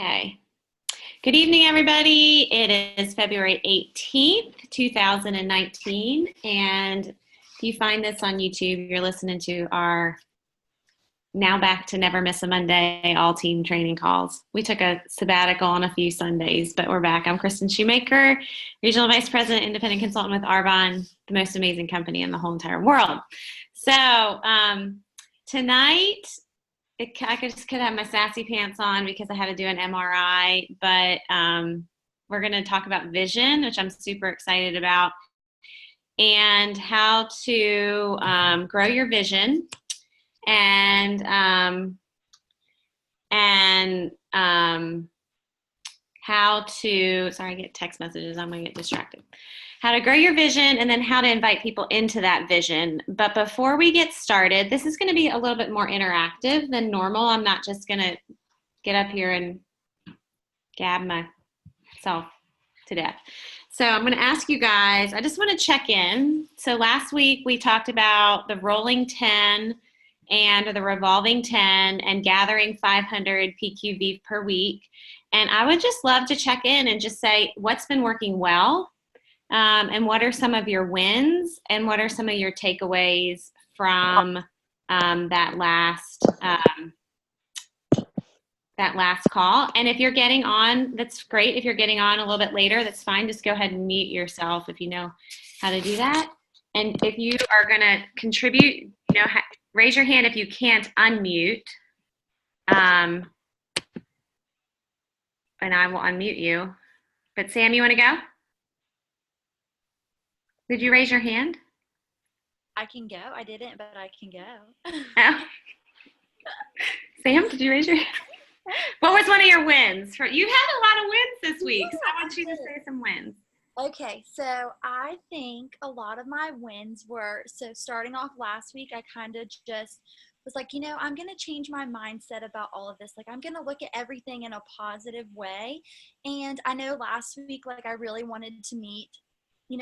Okay. Good evening, everybody. It is February 18th, 2019. And if you find this on YouTube, you're listening to our now back to Never Miss a Monday all team training calls. We took a sabbatical on a few Sundays, but we're back. I'm Kristen Shoemaker, Regional Vice President, Independent Consultant with Arbonne, the most amazing company in the whole entire world. So tonight, I just could have my sassy pants on because I had to do an MRI, but we're going to talk about vision, which I'm super excited about, and how to grow your vision and how to, sorry, I get text messages. I'm going to get distracted. How to grow your vision and then how to invite people into that vision. But before we get started, this is going to be a little bit more interactive than normal. I'm not just going to get up here and gab myself to death. So I'm going to ask you guys, I just want to check in. So last week we talked about the rolling 10 and the revolving 10 and gathering 500 PQV per week. And I would just love to check in and just say what's been working well, and what are some of your wins, and what are some of your takeaways from that last call. And if you're getting on, that's great. If you're getting on a little bit later, that's fine. Just go ahead and mute yourself if you know how to do that. And if you are going to contribute, raise your hand if you can't unmute. And I will unmute you. But Sam, you want to go? Did you raise your hand? I can go. I didn't, but I can go. Oh. Sam, did you raise your hand? What was one of your wins? You had a lot of wins this week, so I want you to say some wins. Okay, so I think a lot of my wins were, starting off last week, I kind of just was like, I'm going to change my mindset about all of this. Like, I'm going to look at everything in a positive way. And I know last week, I really wanted to meet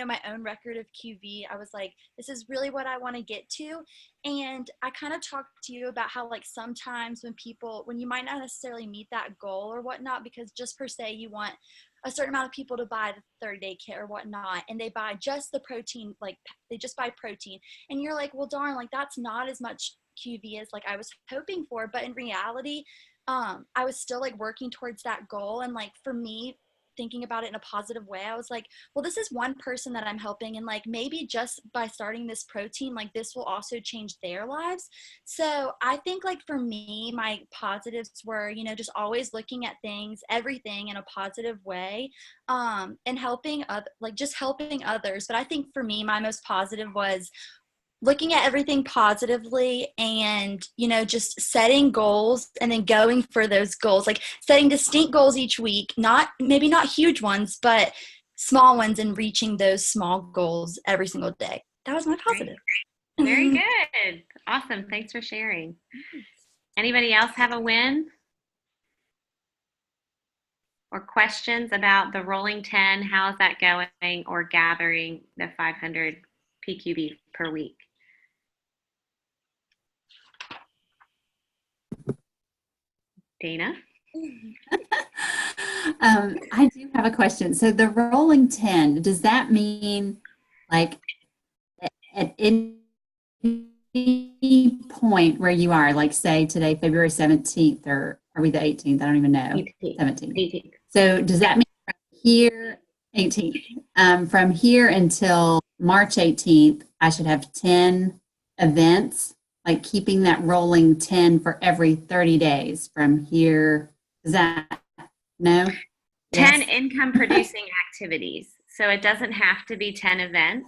my own record of QV. I was like, this is really what I want to get to. And I kind of talked to you about how sometimes when you might not necessarily meet that goal or whatnot, because just per se, you want a certain amount of people to buy the 30-day kit or whatnot, and they buy just the protein, they just buy protein. And you're like, well, darn, that's not as much QV as I was hoping for. But in reality, I was still working towards that goal. And for me, thinking about it in a positive way, I was like, well, this is one person that I'm helping, and maybe just by starting this protein, this will also change their lives. So I think for me, my positives were, just always looking at everything in a positive way, and helping just helping others. But I think for me, my most positive was looking at everything positively and, just setting goals and then going for those goals, setting distinct goals each week, maybe not huge ones, but small ones, and reaching those small goals every single day. That was my positive. Very good. Awesome. Thanks for sharing. Anybody else have a win or questions about the rolling 10? How's that going, or gathering the 500 PQV per week? Dana? I do have a question. So the rolling 10, does that mean at any point where you are, say today, February 17th, or are we the 18th? I don't even know. 17th. 18th. So does that mean from here, 18th, from here until March 18th, I should have 10 events, keeping that rolling 10 for every 30 days from here? Is that, no? 10 income producing activities. So it doesn't have to be 10 events.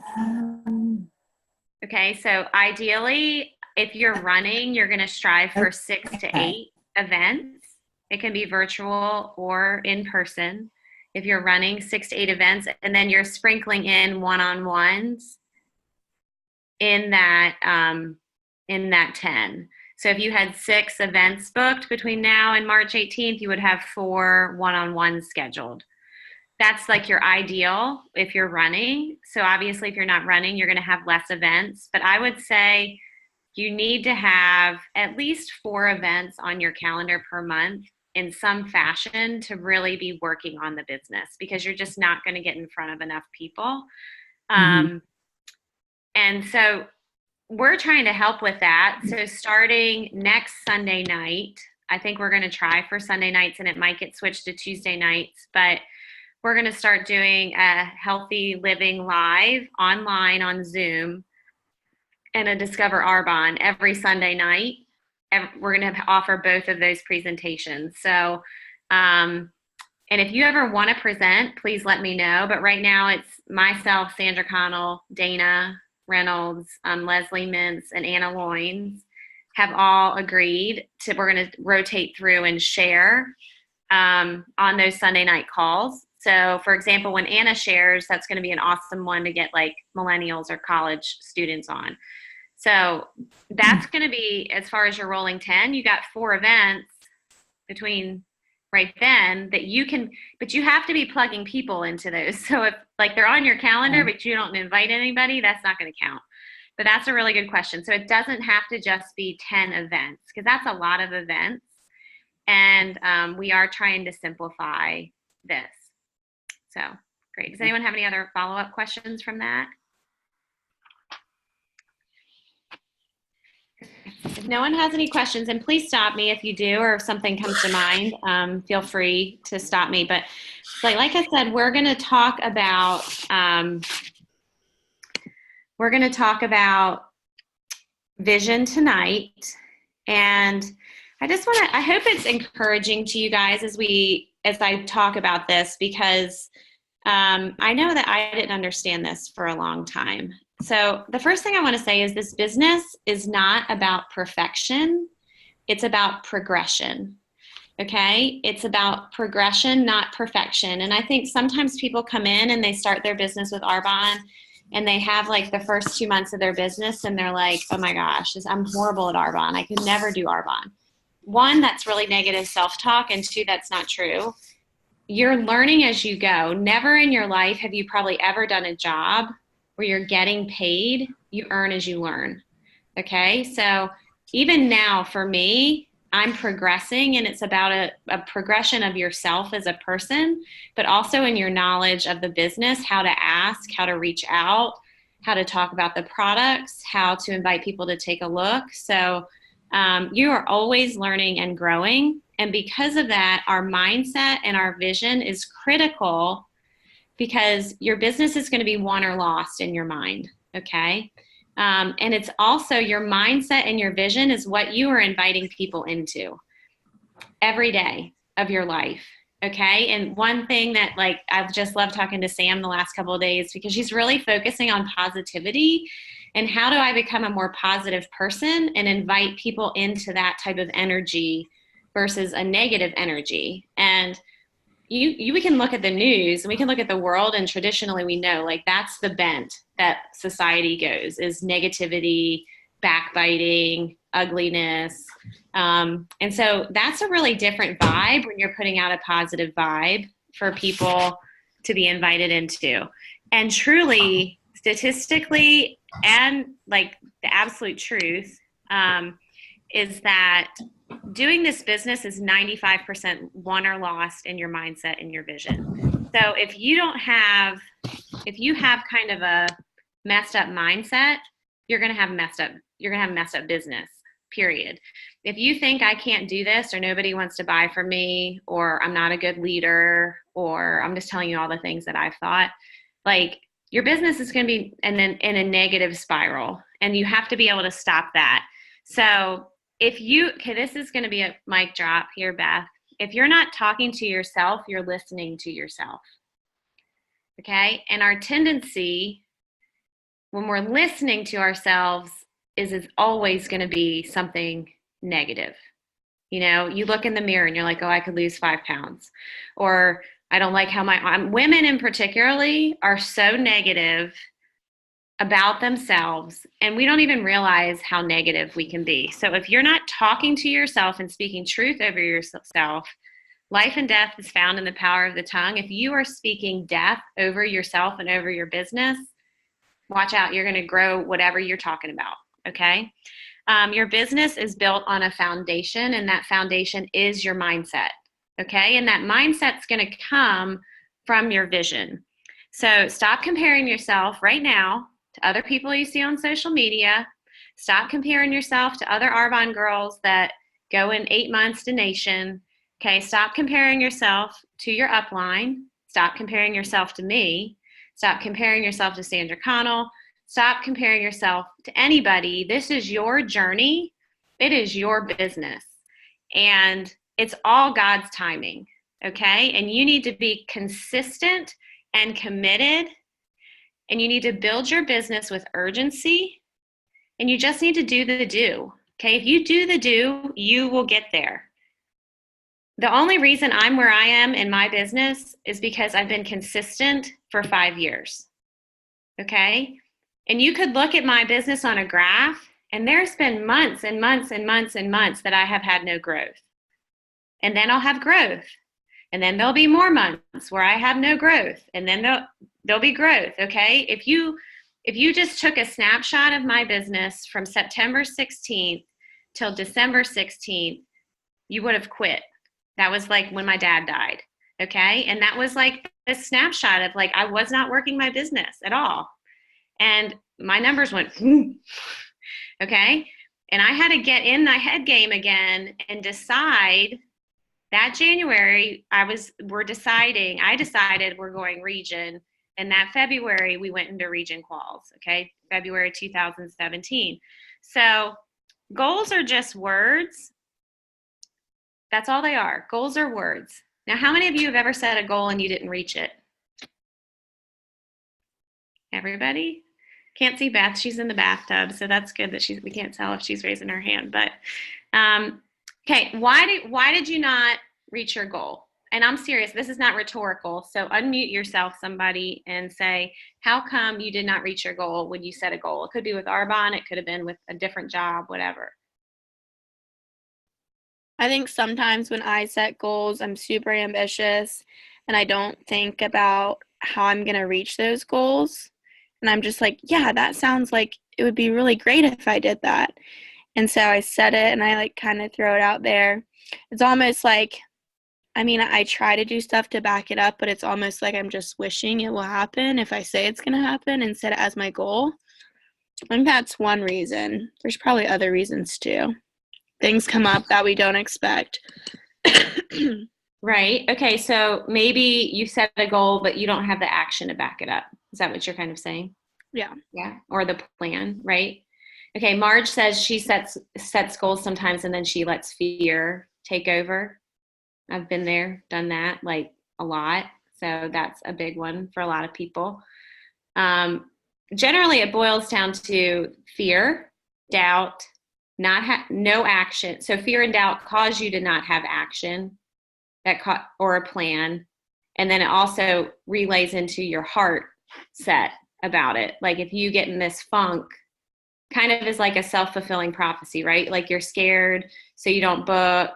Okay, so ideally, if you're running, you're going to strive for 6 to 8 events. It can be virtual or in person. If you're running 6 to 8 events, and then you're sprinkling in one-on-ones in that 10. So if you had 6 events booked between now and March 18th, you would have 4 one-on-ones scheduled. That's your ideal if you're running. So obviously if you're not running, you're going to have less events. But I would say you need to have at least 4 events on your calendar per month in some fashion to really be working on the business, because you're just not going to get in front of enough people. And so we're trying to help with that. So starting next Sunday night, I think we're going to try for Sunday nights, and it might get switched to Tuesday nights, but we're going to start doing a Healthy Living Live online on Zoom and a Discover Arbonne every Sunday night. We're going to offer both of those presentations. So, and if you ever want to present, please let me know. But right now it's myself, Sandra Connell, Dana Reynolds, Leslie Mintz, and Anna Loynes have all agreed to, we're going to rotate through and share on those Sunday night calls. So for example, when Anna shares, that's going to be an awesome one to get like millennials or college students on. So that's going to be, as far as your rolling 10, you got 4 events between right then that you can, but you have to be plugging people into those. So if like they're on your calendar, but you don't invite anybody, that's not going to count. But that's a really good question. So it doesn't have to just be 10 events, because that's a lot of events. And we are trying to simplify this. So great. Does anyone have any other follow-up questions from that? If no one has any questions, and please stop me if you do, or if something comes to mind, feel free to stop me. But like I said, we're going to talk about vision tonight. And I hope it's encouraging to you guys as I talk about this, because I know that I didn't understand this for a long time. So the first thing I want to say is this business is not about perfection. It's about progression. Okay? It's about progression, not perfection. And I think sometimes people come in and they start their business with Arbonne, and they have like the first 2 months of their business and they're like, oh my gosh, I'm horrible at Arbonne. I could never do Arbonne. 1, that's really negative self-talk, and 2, that's not true. You're learning as you go. Never in your life have you probably ever done a job where you're getting paid. You earn as you learn. Okay? So even now for me, I'm progressing, and it's about a progression of yourself as a person, but also in your knowledge of the business, how to ask, how to reach out, how to talk about the products, how to invite people to take a look. So you are always learning and growing. And because of that, our mindset and our vision is critical, because your business is going to be won or lost in your mind. Okay. And it's also your mindset and your vision is what you are inviting people into every day of your life. Okay. And one thing that like, I've just loved talking to Sam the last couple of days, because she's really focusing on positivity and how do I become a more positive person and invite people into that type of energy versus a negative energy. And we can look at the news and we can look at the world, and traditionally we know like that's the bent that society goes, is negativity, backbiting, ugliness. And so that's a really different vibe when you're putting out a positive vibe for people to be invited into. And truly, statistically, and like the absolute truth is that doing this business is 95% won or lost in your mindset and your vision. So if you have kind of a messed up mindset, you're going to have messed up business, period. If you think I can't do this, or nobody wants to buy from me, or I'm not a good leader, or I'm just telling you all the things that I've thought, like your business is going to be in a negative spiral, and you have to be able to stop that. So this is going to be a mic drop here, Beth. If you're not talking to yourself, you're listening to yourself. Okay? And our tendency when we're listening to ourselves is always going to be something negative. You know, you look in the mirror and you're like, oh, I could lose 5 pounds. Or I don't like how women in particularly are so negative about themselves, and we don't even realize how negative we can be. So if you're not talking to yourself and speaking truth over yourself, life and death is found in the power of the tongue. If you are speaking death over yourself and over your business, watch out, you're going to grow whatever you're talking about, okay? Your business is built on a foundation, and that foundation is your mindset. Okay. And that mindset's going to come from your vision. So stop comparing yourself right now to other people you see on social media. Stop comparing yourself to other Arbonne girls that go in 8 months to Nation. Okay. Stop comparing yourself to your upline. Stop comparing yourself to me. Stop comparing yourself to Sandra Connell. Stop comparing yourself to anybody. This is your journey. It is your business. And it's all God's timing. Okay. And you need to be consistent and committed. And you need to build your business with urgency. And you just need to do the do. Okay. If you do the do, you will get there. The only reason I'm where I am in my business is because I've been consistent for 5 years. Okay. And you could look at my business on a graph, and there's been months and months and months and months that I have had no growth. And then I'll have growth. And then there'll be more months where I have no growth. And then there'll be growth. Okay. If you just took a snapshot of my business from September 16th till December 16th, you would have quit. That was like when my dad died. Okay. And that was like a snapshot of like, I was not working my business at all. And my numbers went, okay. And I had to get in my head game again and decide that January I decided we're going region. And that February we went into region quals. Okay. February 2017. So goals are just words. That's all they are. Goals are words. Now, how many of you have ever set a goal and you didn't reach it? Everybody? Can't see Beth. She's in the bathtub, so that's good that we can't tell if she's raising her hand. But okay, why did you not reach your goal? And I'm serious. This is not rhetorical. So unmute yourself, somebody, and say, how come you did not reach your goal when you set a goal? It could be with Arbonne. It could have been with a different job, whatever. I think sometimes when I set goals, I'm super ambitious and I don't think about how I'm going to reach those goals. And I'm just like, yeah, that sounds like it would be really great if I did that. And so I set it and I like kind of throw it out there. It's almost like, I mean, I try to do stuff to back it up, but it's almost like I'm just wishing it will happen if I say it's going to happen and set it as my goal. I think that's one reason. There's probably other reasons too. Things come up that we don't expect. Right. Okay. So maybe you set a goal, but you don't have the action to back it up. Is that what you're kind of saying? Yeah. Yeah. Or the plan, right? Okay. Marge says she sets goals sometimes and then she lets fear take over. I've been there, done that like a lot. So that's a big one for a lot of people. Generally, it boils down to fear, doubt, no action. So fear and doubt cause you to not have action or a plan. And then it also relays into your heart set about it. Like if you get in this funk, kind of is like a self-fulfilling prophecy, right? Like you're scared, so you don't book.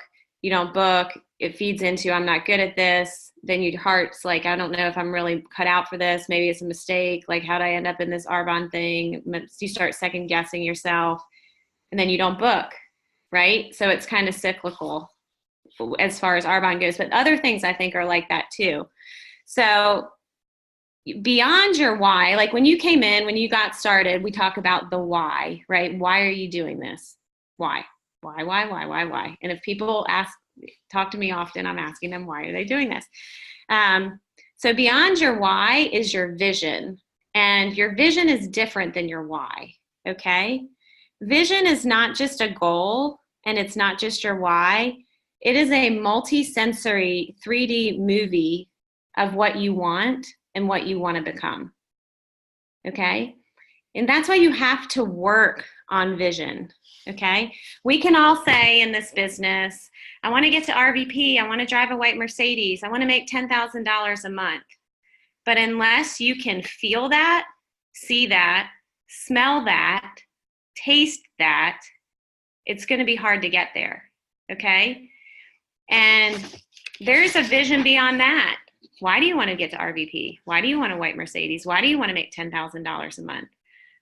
It feeds into, I'm not good at this. Then your heart's like, I don't know if I'm really cut out for this. Maybe it's a mistake. Like, how'd I end up in this Arbonne thing? You start second guessing yourself and then you don't book, right? So it's kind of cyclical as far as Arbonne goes, but other things I think are like that too. So beyond your why, like when you came in, when you got started, we talk about the why, right? Why are you doing this? Why? And if people talk to me often, I'm asking them, why are they doing this? So beyond your why is your vision, and your vision is different than your why, okay? Vision is not just a goal, and it's not just your why. It is a multi-sensory 3D movie of what you want and what you want to become, okay? And that's why you have to work on vision, okay? We can all say in this business, I want to get to RVP, I want to drive a white Mercedes, I want to make $10,000 a month. But unless you can feel that, see that, smell that, taste that, it's going to be hard to get there, okay? And there's a vision beyond that. Why do you want to get to RVP? Why do you want a white Mercedes? Why do you want to make $10,000 a month?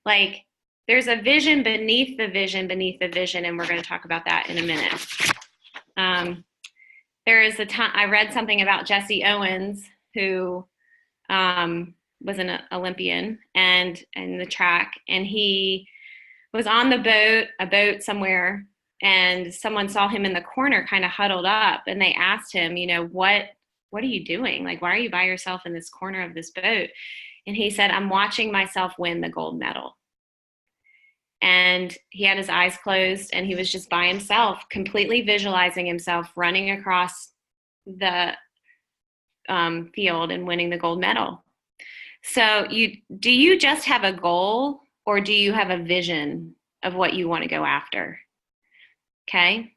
Like, there's a vision beneath the vision, and we're going to talk about that in a minute. there is a time I read something about Jesse Owens, who was an Olympian and in the track, and he was on a boat somewhere, and someone saw him in the corner kind of huddled up, and they asked him, what are you doing? Like, why are you by yourself in this corner of this boat? And he said, I'm watching myself win the gold medal. And he had his eyes closed, and he was just by himself, completely visualizing himself running across the field and winning the gold medal. So do you just have a goal, or do you have a vision of what you want to go after? Okay.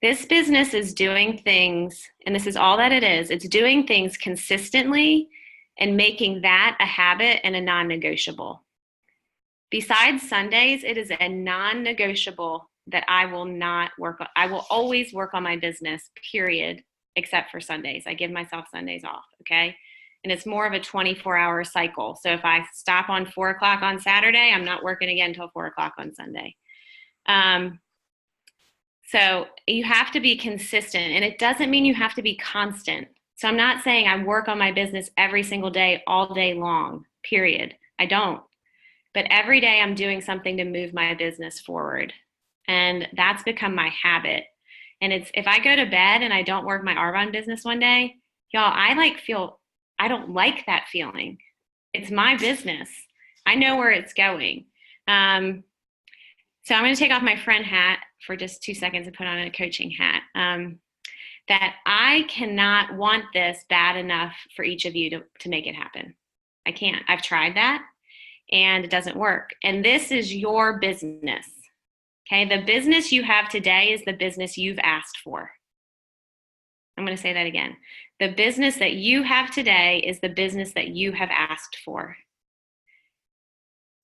This business is doing things, and this is all that it is. It's doing things consistently and making that a habit and a non-negotiable. Besides Sundays, it is a non-negotiable that I will not work on. I will always work on my business, period, except for Sundays. I give myself Sundays off, okay? And it's more of a 24-hour cycle. So if I stop on 4 o'clock on Saturday, I'm not working again until 4 o'clock on Sunday. So you have to be consistent, and it doesn't mean you have to be constant. So I'm not saying I work on my business every single day, all day long, period. I don't. But every day I'm doing something to move my business forward. And that's become my habit. And it's, if I go to bed and I don't work my Arbonne business one day, y'all, I don't like that feeling. It's my business. I know where it's going. So I'm going to take off my friend hat for just 2 seconds and put on a coaching hat. That I cannot want this bad enough for each of you to make it happen. I can't. I've tried that, and it doesn't work. And this is your business. Okay, the business you have today is the business you've asked for. I'm going to say that again. The business that you have today is the business that you have asked for.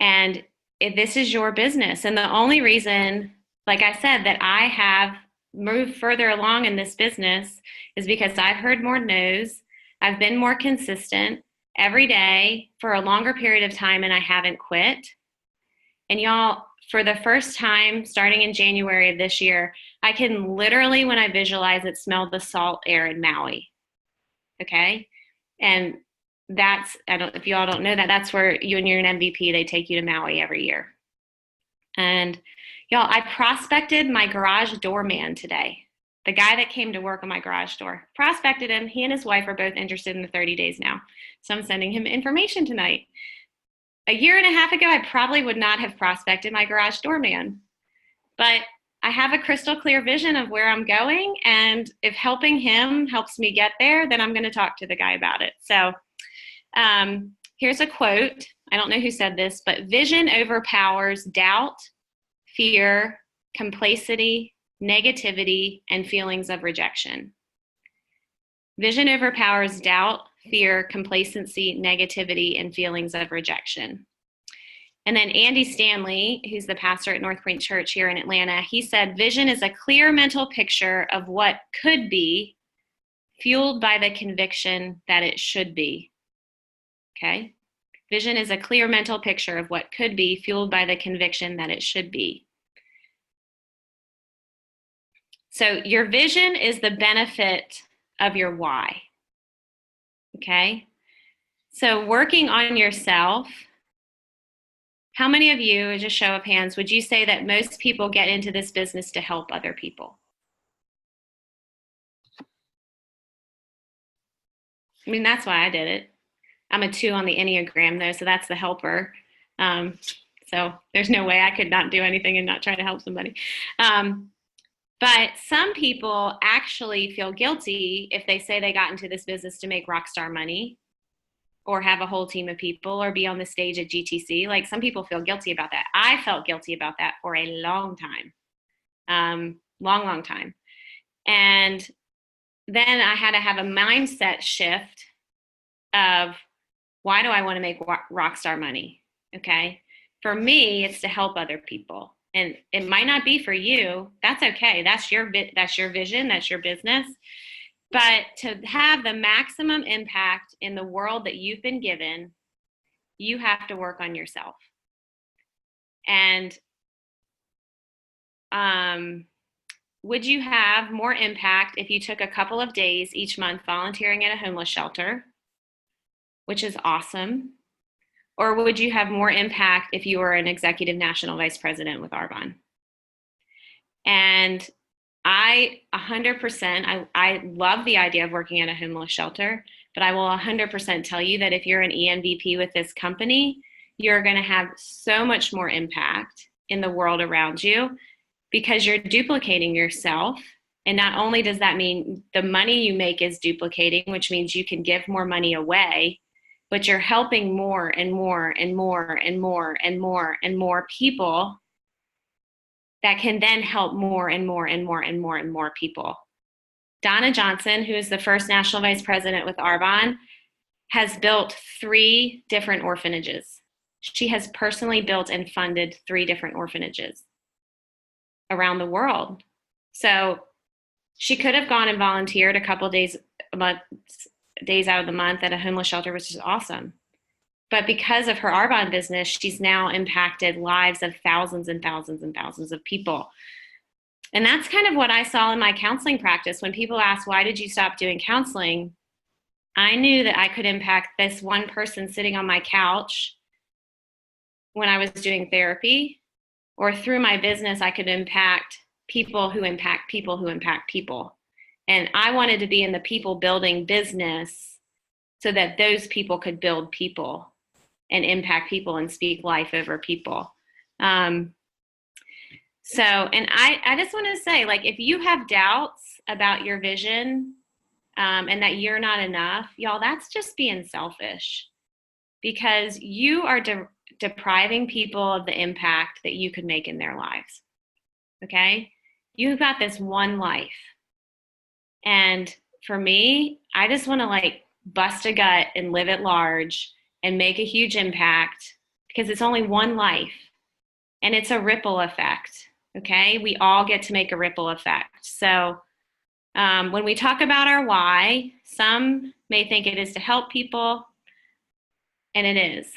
And if this is your business, and the only reason, like I said, that I have moved further along in this business is because I've heard more no's. I've been more consistent every day for a longer period of time, and I haven't quit. And y'all, for the first time, starting in January of this year, I can literally, when I visualize it, smell the salt air in Maui. Okay? And that's, if you all don't know that, that's where you and you're an MVP, they take you to Maui every year. And y'all, I prospected my garage doorman today. The guy that came to work on my garage door. Prospected him. He and his wife are both interested in the 30 days now. So I'm sending him information tonight. A year and a half ago, I probably would not have prospected my garage doorman. But I have a crystal clear vision of where I'm going. And if helping him helps me get there, then I'm going to talk to the guy about it. So here's a quote. I don't know who said this, but vision overpowers doubt, fear, complacency, negativity, and feelings of rejection. Vision overpowers doubt, fear, complacency, negativity, and feelings of rejection. And then Andy Stanley, who's the pastor at North Point Church here in Atlanta, he said, vision is a clear mental picture of what could be, fueled by the conviction that it should be. Okay? Vision is a clear mental picture of what could be, fueled by the conviction that it should be. So your vision is the benefit of your why. Okay? So working on yourself, how many of you, as a show of hands, would you say that most people get into this business to help other people? I mean, that's why I did it. I'm a 2 on the Enneagram, though, so that's the helper. So there's no way I could not do anything and not try to help somebody. But some people actually feel guilty if they say they got into this business to make rock star money or have a whole team of people or be on the stage at GTC. Like, some people feel guilty about that. I felt guilty about that for a long time, long time. And then I had to have a mindset shift of, why do I want to make rock star money? Okay. For me, it's to help other people. And it might not be for you. That's okay. That's your vision. That's your business. But to have the maximum impact in the world that you've been given, you have to work on yourself. And would you have more impact if you took a couple of days each month volunteering at a homeless shelter, which is awesome? Or would you have more impact if you were an executive national vice president with Arbonne? And I 100%, I love the idea of working at a homeless shelter, but I will 100% tell you that if you're an ENVP with this company, you're going to have so much more impact in the world around you because you're duplicating yourself. And not only does that mean the money you make is duplicating, which means you can give more money away, but you're helping more and more and more and more and more and more people that can then help more and more and more and more and more people. Donna Johnson, who is the first national vice president with Arbonne, has built 3 different orphanages. She has personally built and funded 3 different orphanages around the world. So she could have gone and volunteered a couple days out of the month at a homeless shelter, which is awesome. But because of her Arbonne business, she's now impacted lives of thousands and thousands and thousands of people. And that's kind of what I saw in my counseling practice. When people ask, why did you stop doing counseling? I knew that I could impact this one person sitting on my couch when I was doing therapy, or through my business, I could impact people who impact people who impact people. And I wanted to be in the people building business so that those people could build people and impact people and speak life over people. And I just want to say, like, if you have doubts about your vision and that you're not enough, y'all, that's just being selfish, because you are depriving people of the impact that you could make in their lives. Okay? You've got this one life. And for me, I just want to like bust a gut and live at large and make a huge impact, because it's only one life and it's a ripple effect. Okay? We all get to make a ripple effect. So when we talk about our why, some may think it is to help people, and it is.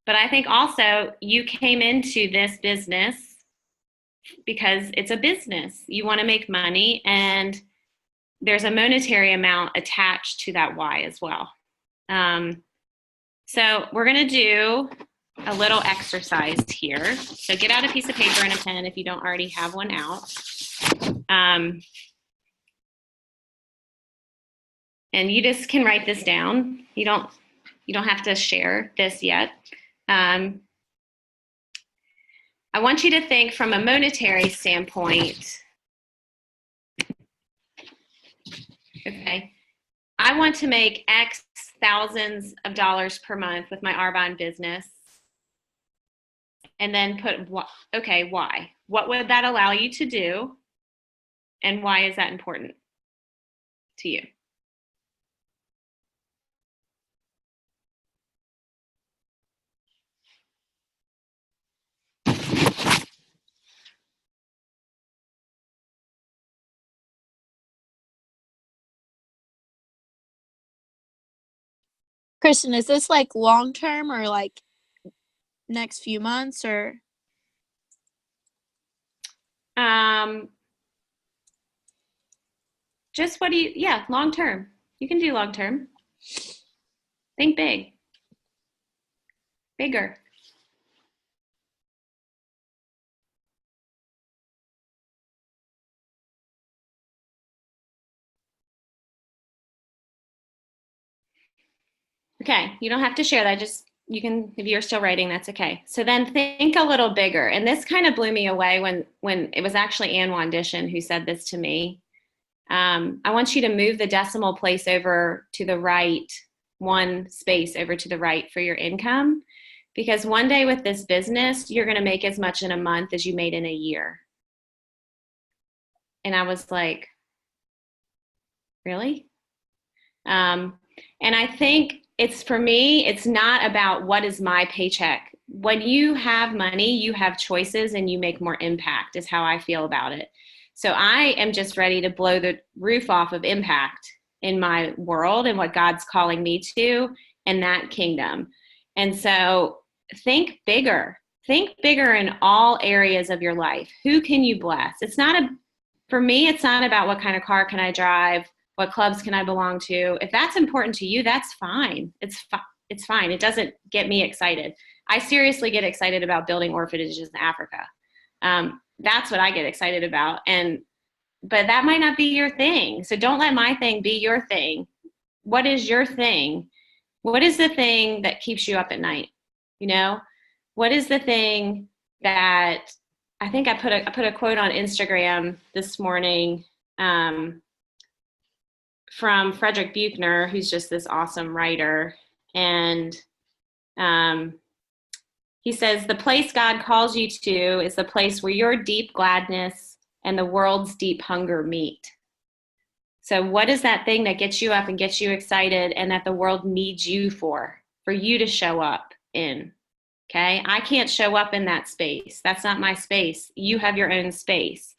But I think also you came into this business because it's a business. You want to make money, and there's a monetary amount attached to that why as well. So we're going to do a little exercise here. So get out a piece of paper and a pen if you don't already have one out. And you just can write this down. You don't have to share this yet. I want you to think from a monetary standpoint. Okay, I want to make X thousands of dollars per month with my Arbonne business. And then put, okay, why? What would that allow you to do? And why is that important to you? Kristen, is this like long term or like next few months or? Just what do you, yeah, long term. You can do long term. Think big. Bigger. Okay, you don't have to share that. Just, you can, if you're still writing, that's okay. So then think a little bigger. And this kind of blew me away when it was actually Ann Wandishin who said this to me. I want you to move the decimal place over to the right, one space over to the right for your income. Because one day with this business, you're going to make as much in a month as you made in a year. And I was like, really? And I think for me, it's not about what is my paycheck. When you have money, you have choices and you make more impact, is how I feel about it. So I am just ready to blow the roof off of impact in my world and what God's calling me to in that kingdom. And so think bigger. Think bigger in all areas of your life. Who can you bless? It's not For me, it's not about what kind of car can I drive, what clubs can I belong to. If that's important to you, that's fine. It's fine. It doesn't get me excited. I seriously get excited about building orphanages in Africa. That's what I get excited about. But that might not be your thing. So don't let my thing be your thing. What is your thing? What is the thing that keeps you up at night? You know, what is the thing that I think I put a quote on Instagram this morning from Frederick Buechner, who's just this awesome writer. And he says, the place God calls you to is the place where your deep gladness and the world's deep hunger meet. So what is that thing that gets you up and gets you excited and that the world needs you for you to show up in? Okay, I can't show up in that space. That's not my space. You have your own space.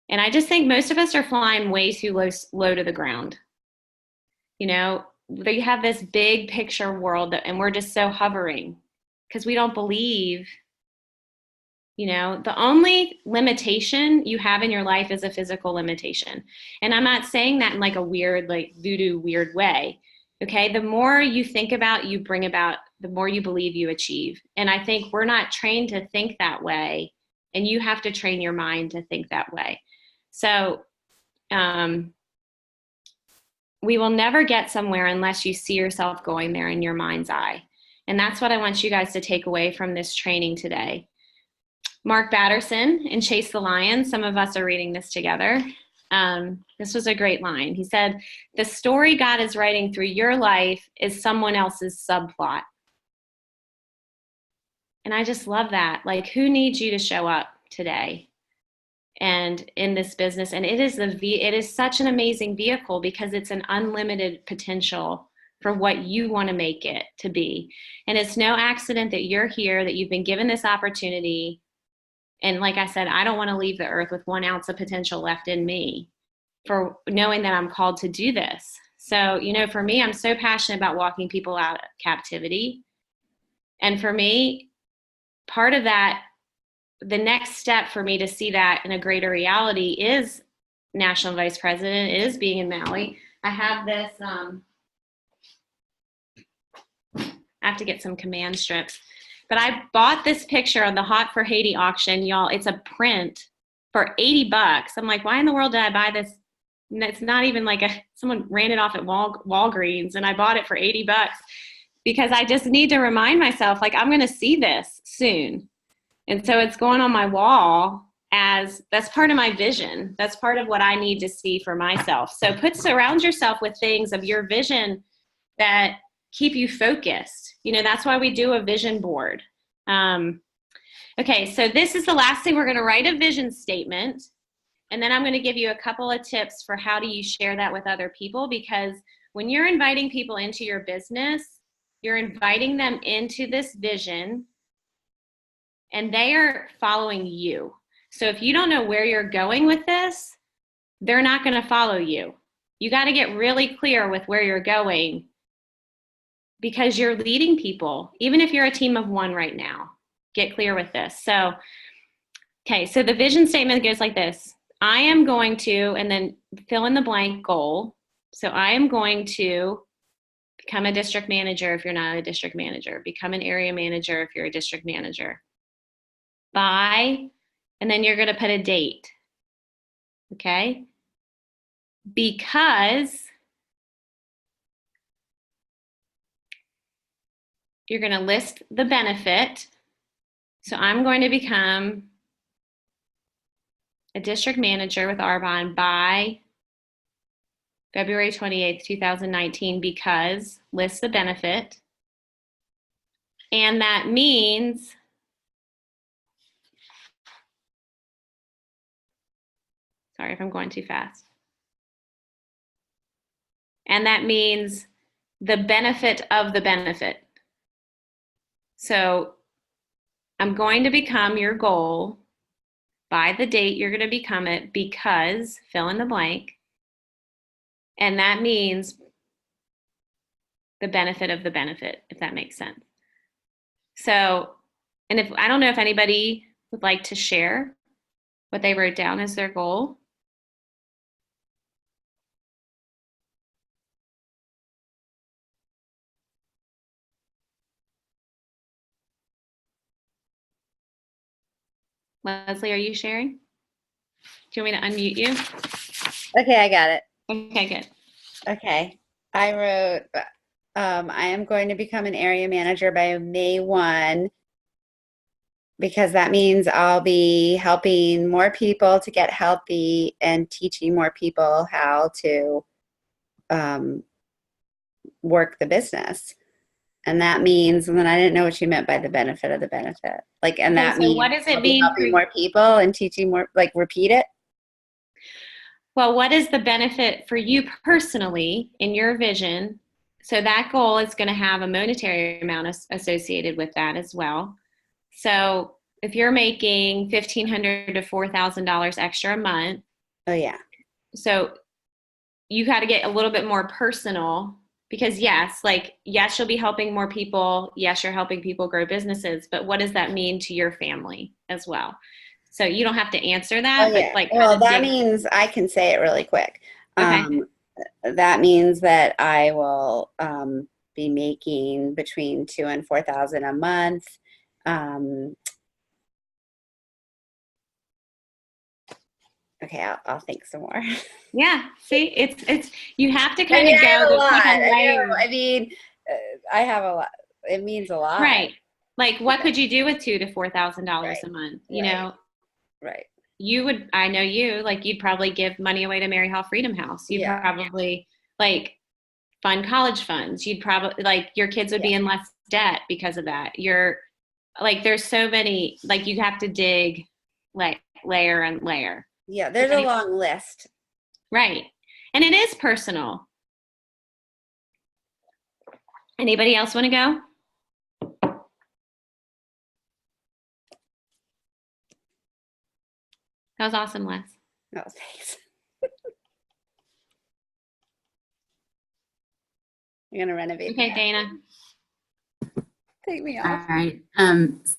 And I just think most of us are flying way too low to the ground. You know, they have this big picture world and we're just so hovering because we don't believe, you know, the only limitation you have in your life is a physical limitation. And I'm not saying that in like a weird, like voodoo weird way. Okay, the more you think about, you bring about, the more you believe you achieve. And I think we're not trained to think that way. And you have to train your mind to think that way. So we will never get somewhere unless you see yourself going there in your mind's eye. And that's what I want you guys to take away from this training today. Mark Batterson in Chase the Lion, some of us are reading this together. This was a great line. He said, the story God is writing through your life is someone else's subplot. And I just love that. Like, who needs you to show up today and in this business? And it is such an amazing vehicle because it's an unlimited potential for what you want to make it to be. And it's no accident that you're here, that you've been given this opportunity. And like I said, I don't want to leave the earth with 1 ounce of potential left in me for knowing that I'm called to do this. So, you know, for me, I'm so passionate about walking people out of captivity. And for me, part of that, the next step for me to see that in a greater reality is national vice president, is being in Maui. I have this, I have to get some command strips. But I bought this picture on the Hot for Haiti auction, y'all. It's a print for $80. I'm like, why in the world did I buy this? And it's not even like someone ran it off at Walgreens, and I bought it for $80 because I just need to remind myself, like, I'm going to see this soon. And so it's going on my wall as that's part of my vision. That's part of what I need to see for myself. So surround yourself with things of your vision that keep you focused. You know, that's why we do a vision board. Okay, so this is the last thing. We're going to write a vision statement. And then I'm going to give you a couple of tips for how do you share that with other people, because when you're inviting people into your business, you're inviting them into this vision and they are following you. So if you don't know where you're going with this, they're not going to follow you. You got to get really clear with where you're going because you're leading people, even if you're a team of 1 right now. Get clear with this. So, okay, so the vision statement goes like this. I am going to, and then fill in the blank goal. So I am going to become a district manager if you're not a district manager. Become an area manager if you're a district manager. By, and then you're going to put a date. Okay? Because you're going to list the benefit. So I'm going to become a district manager with Arbonne by February 28th, 2019, because list the benefit. And that means sorry if I'm going too fast. And that means the benefit of the benefit. So I'm going to become your goal by the date you're going to become it because fill in the blank. And that means the benefit of the benefit, if that makes sense. So, and if I don't know if anybody would like to share what they wrote down as their goal? Leslie, are you sharing? Do you want me to unmute you? Okay, I got it. Okay, good. Okay. I wrote, I am going to become an area manager by May 1 because that means I'll be helping more people to get healthy and teaching more people how to work the business. And that means, and then I didn't know what she meant by the benefit of the benefit. Like, and that so means what does it I'll be mean helping for- more people and teaching more, like repeat it. Well, what is the benefit for you personally in your vision? So that goal is going to have a monetary amount associated with that as well. So if you're making $1,500 to $4,000 extra a month, Oh, yeah. so you got to get a little bit more personal because yes, you'll be helping more people. Yes, you're helping people grow businesses, but what does that mean to your family as well? So you don't have to answer that, Oh, yeah. but Well, that means I can say it really quick. Okay. That means that I will be making between $2,000 and $4,000 a month. Okay, I'll think some more. Yeah, see, it's you have to I kind mean, of I have go a the lot. different I know. layers. I mean, I have a lot. It means a lot. Right. Like what could you do with $2,000 to $4,000 Right. a month? You Right. know, Right. you would, I know you, you'd probably give money away to Mary Hall Freedom House. You'd Yeah. probably fund college funds. You'd probably your kids would be in less debt because of that. You're there's so many, you have to dig layer and layer. Yeah, there's a long list. Right. And it is personal. Anybody else want to go? That was awesome, Les. No, thanks. You're gonna renovate. Okay, Dana. Take me All off. right.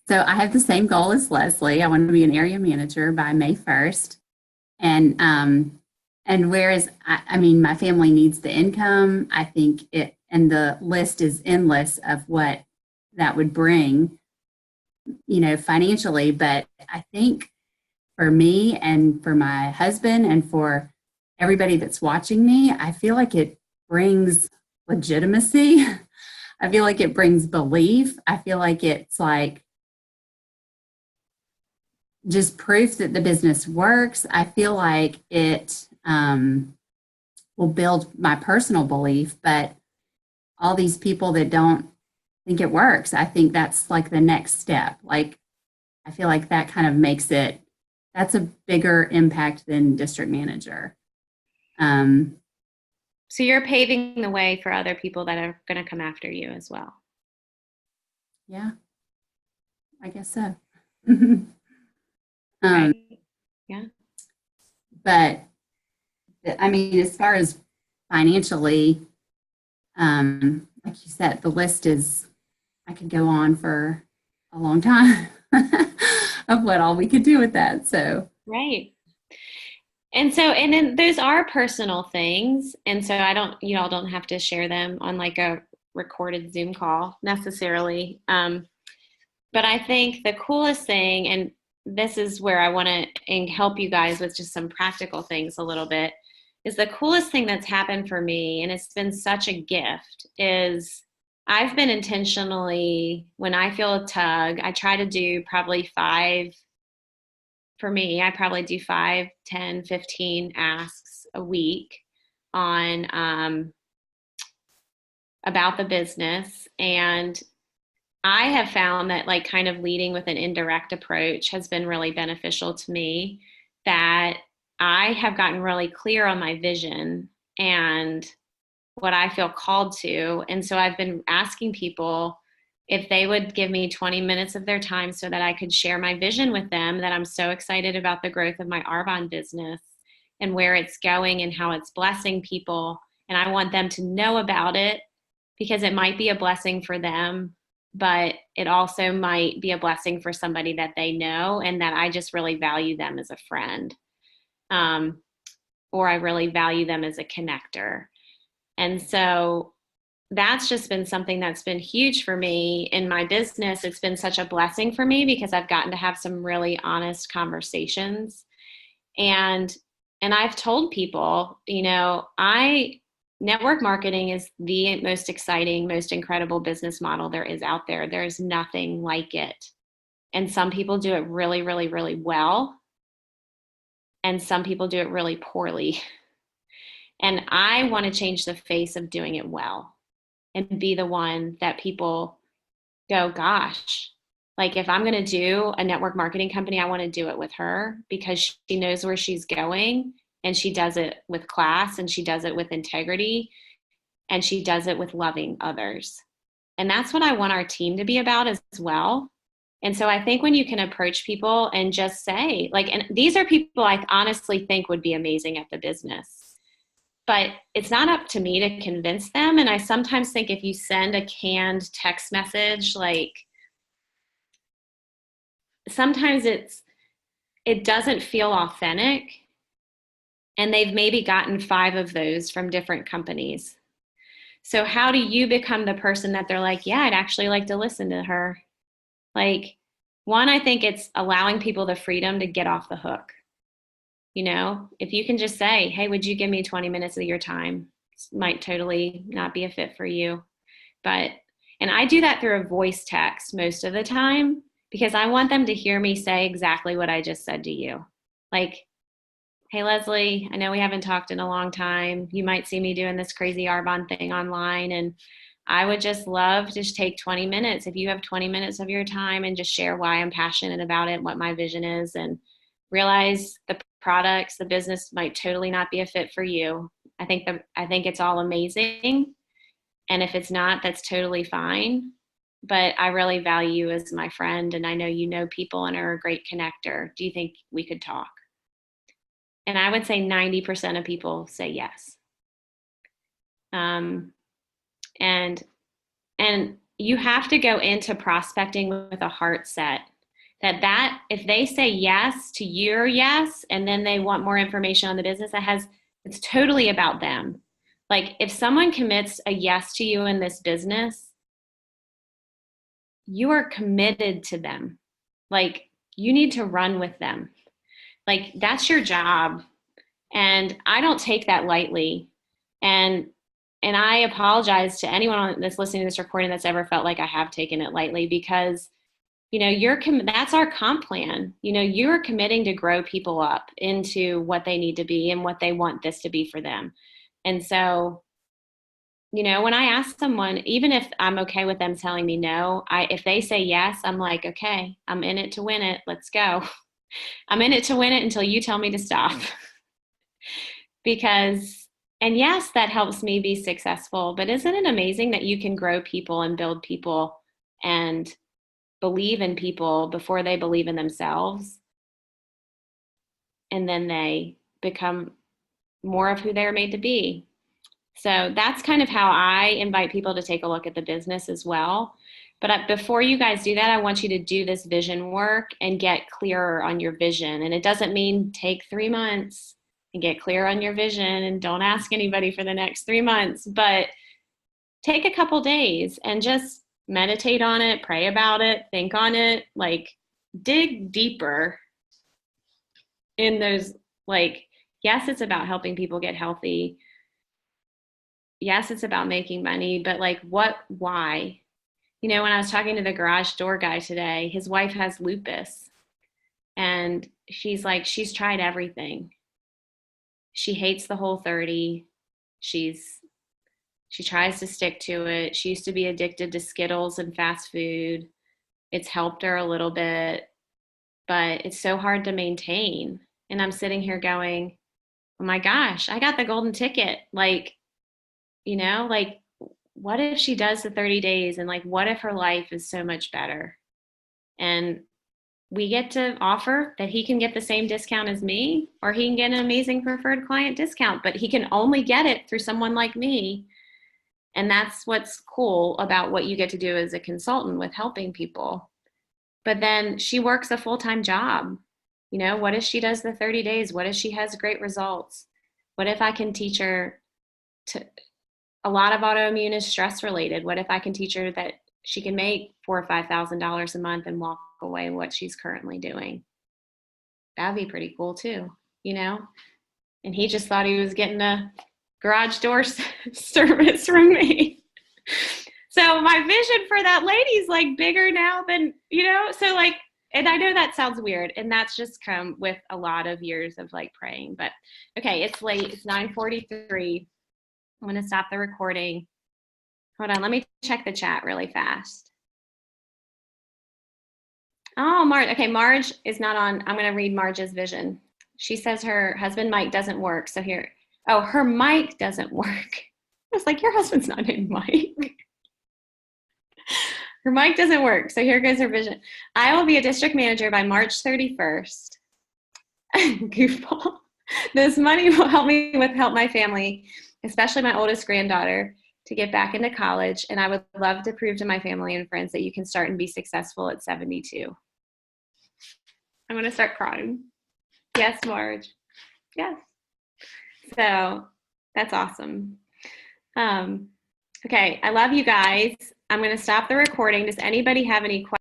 So I have the same goal as Leslie. I want to be an area manager by May 1st. And whereas I mean, my family needs the income, I think and the list is endless of what that would bring, financially. But I think for me and for my husband and for everybody that's watching me, I feel like it brings legitimacy. I feel like it brings belief. I feel like it's just proof that the business works. I feel like it will build my personal belief, but all these people that don't think it works, I think that's the next step. I feel like that kind of makes it, that's a bigger impact than district manager. So you're paving the way for other people that are going to come after you as well. Yeah, I guess so. Right. Yeah. But I mean, as far as financially, like you said, the list is, I could go on for a long time of what all we could do with that. So, Right. And then those are personal things. And so you all don't have to share them on a recorded Zoom call necessarily. But I think the coolest thing, and this is where I want to help you guys with just some practical things a little bit, is the coolest thing that's happened for me, and it's been such a gift, is I've been intentionally, when I feel a tug, I try to do probably 5, for me, I probably do 5, 10, 15 asks a week on about the business. And I have found that kind of leading with an indirect approach has been really beneficial to me, that I have gotten really clear on my vision and what I feel called to. And so I've been asking people if they would give me 20 minutes of their time so that I could share my vision with them, that I'm so excited about the growth of my Arbonne business and where it's going and how it's blessing people. And I want them to know about it because it might be a blessing for them but it also might be a blessing for somebody that they know and that I just really value them as a friend. Or I really value them as a connector. And so that's just been something that's been huge for me in my business. It's been such a blessing for me because I've gotten to have some really honest conversations. And I've told people, network marketing is the most exciting, most incredible business model there is out there. There's nothing like it. And some people do it really, really, really well. And some people do it really poorly. And I want to change the face of doing it well and be the one that people go, gosh, like if I'm going to do a network marketing company, I want to do it with her because she knows where she's going and she does it with class and she does it with integrity and she does it with loving others. And that's what I want our team to be about as well. And so I think when you can approach people and just say, like, and these are people I honestly think would be amazing at the business, but it's not up to me to convince them. And I sometimes think if you send a canned text message, like sometimes it doesn't feel authentic. And they've maybe gotten 5 of those from different companies. So how do you become the person that they're like, yeah, I'd actually like to listen to her? Like, one, I think it's allowing people the freedom to get off the hook. If you can just say, hey, would you give me 20 minutes of your time? This might totally not be a fit for you. And I do that through a voice text most of the time because I want them to hear me say exactly what I just said to you. Like, hey, Leslie, I know we haven't talked in a long time. You might see me doing this crazy Arbonne thing online. And I would just love to just take 20 minutes. If you have 20 minutes of your time and just share why I'm passionate about it, what my vision is, and realize the products, the business might totally not be a fit for you. I think it's all amazing. And if it's not, that's totally fine. But I really value you as my friend. And I know you know people and are a great connector. Do you think we could talk? And I would say 90% of people say yes. And you have to go into prospecting with a heart set that if they say yes to your yes, and then they want more information on the business, it's totally about them. Like if someone commits a yes to you in this business, you are committed to them. Like you need to run with them. Like that's your job. And I don't take that lightly. And I apologize to anyone that's listening to this recording that's ever felt like I have taken it lightly because, that's our comp plan. You're committing to grow people up into what they need to be and what they want this to be for them. And so, when I ask someone, even if I'm okay with them telling me no, if they say yes, I'm like, okay, I'm in it to win it. Let's go. I'm in it to win it until you tell me to stop. And yes, that helps me be successful, but isn't it amazing that you can grow people and build people and believe in people before they believe in themselves? And then they become more of who they're made to be. So that's kind of how I invite people to take a look at the business as well. But before you guys do that, I want you to do this vision work and get clearer on your vision. And it doesn't mean take 3 months and get clear on your vision and don't ask anybody for the next 3 months, but take a couple days and just meditate on it, pray about it, think on it, like dig deeper in those, like, yes, it's about helping people get healthy. Yes, it's about making money, but like why? When I was talking to the garage door guy today, his wife has lupus and she's like, she's tried everything. She hates the Whole30. She tries to stick to it. She used to be addicted to Skittles and fast food. It's helped her a little bit, but it's so hard to maintain. And I'm sitting here going, oh my gosh, I got the golden ticket. Like, what if she does the 30 days and like, what if her life is so much better? And we get to offer that he can get the same discount as me, or he can get an amazing preferred client discount, but he can only get it through someone like me. And that's what's cool about what you get to do as a consultant with helping people. But then she works a full-time job. You know, what if she does the 30 days? What if she has great results? What if I can teach her to, a lot of autoimmune is stress related. What if I can teach her that she can make $4,000 or $5,000 a month and walk away what she's currently doing? That'd be pretty cool too, you know? And he just thought he was getting a garage door service from me. So my vision for that lady's like bigger now than, you know, so like, and I know that sounds weird, and that's just come with a lot of years of like praying, but okay, it's late. It's 9:43. I'm going to stop the recording. Hold on. Let me check the chat really fast. Oh, Marge. Okay, Marge is not on. I'm going to read Marge's vision. She says her husband, Mike, doesn't work. So here, oh, her mic doesn't work. I was like, your husband's not named Mike. Her mic doesn't work. So here goes her vision. I will be a district manager by March 31st. Goofball. This money will help my family, especially my oldest granddaughter, to get back into college. And I would love to prove to my family and friends that you can start and be successful at 72. I'm going to start crying. Yes, Marge. Yes. So that's awesome. Okay, I love you guys. I'm going to stop the recording. Does anybody have any questions?